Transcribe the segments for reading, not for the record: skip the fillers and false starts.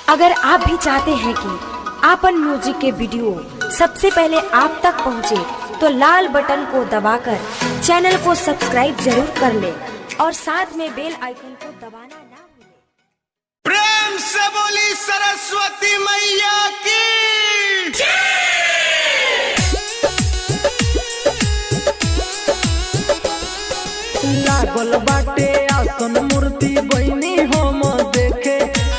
अगर आप भी चाहते हैं कि आपन म्यूजिक के वीडियो सबसे पहले आप तक पहुंचे, तो लाल बटन को दबाकर चैनल को सब्सक्राइब जरूर कर ले और साथ में बेल आइकन को दबाना ना भूलें। प्रेम से बोली सरस्वती मैया की। लागल बाटे आसन मूर्ति बनी हम देखे,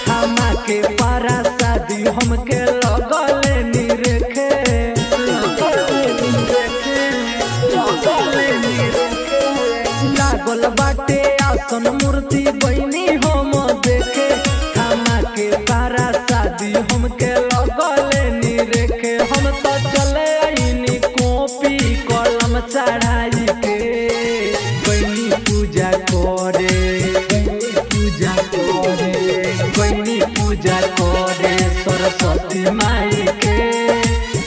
हमा के पारा शादी हमके लगल निरेखे। लागल बाटे आसन मूर्ति बनी हम देखे, हमा के पारा शादी हमके लगल निरेखे। हम तो चले आईनी कॉपी कलम चढ़ाई के पूजा करे सरस्वती माई के।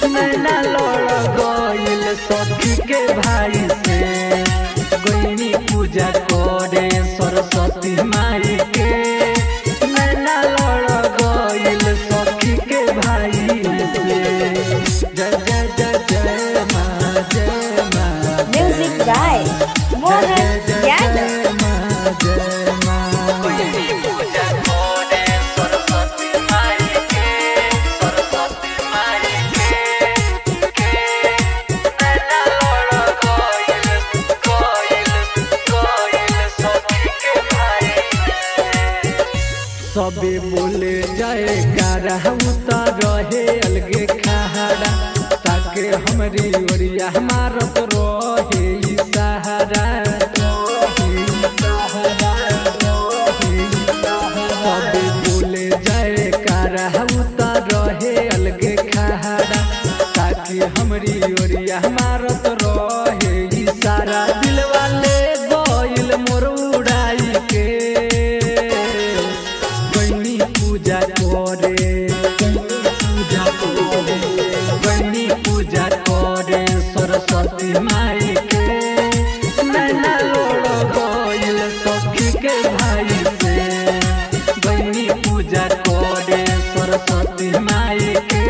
नैना लड़ गइल सखी के भाई से, गइनी पूजा करे सरस्वती माई के। नैना लड़ गइल सखी के भाई से। जय जय जय जय माँ, जय माँ। Music by Mohan Yadav. सबे बोले जाए गारा उतर रहे अलगे खहारा, ताके हमरी ओरिया मारत रहे ई सहारा। सबे बोले जाए गारा उतर रहे अलगे खहारा, ताके हमरी ओरिया मारत रहे ई सारा। दिलवा ले गइल मोर उड़ाई के, पूजा करे सरस्वती माई के। नैना लड़ गइल सखी के भाई से, बनी पूजा करे सरस्वती माई के।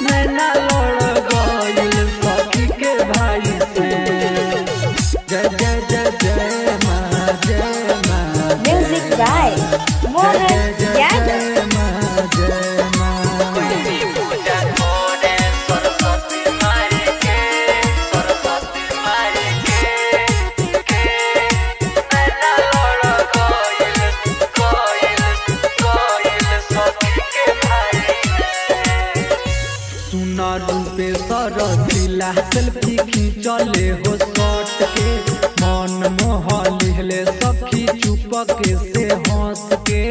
नैना लड़ गइल सखी के भाई से। जय जय जय जय माँ, जय माँ। Music by Mohan Yadav. रूपे सरसिला सेल्फी खींचले हो शॉट के, मन मोह लिहले सखी चुपके से हंस के।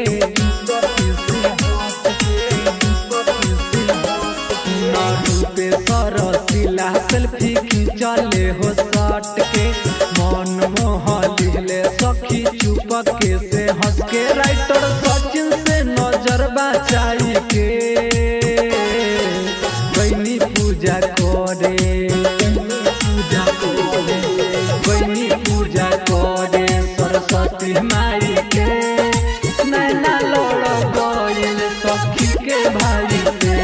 रूपे सरसिला सेल्फी खींचले हो शॉट के, मन मोह लिहले सखी चुपके से हंस के। राइटर सचिन से नजर बचाई के, पूजा करे सरस्वती माई के। नैना लड़ गइल सखी के भाई से,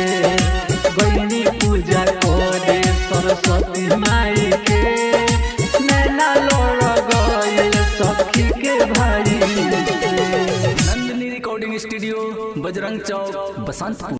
गइनी पूजा करे सरस्वती माई के। नैना लड़ गइल सखी के भाई से। Nandini recording studio, Bajrang Chowk, Basantpur.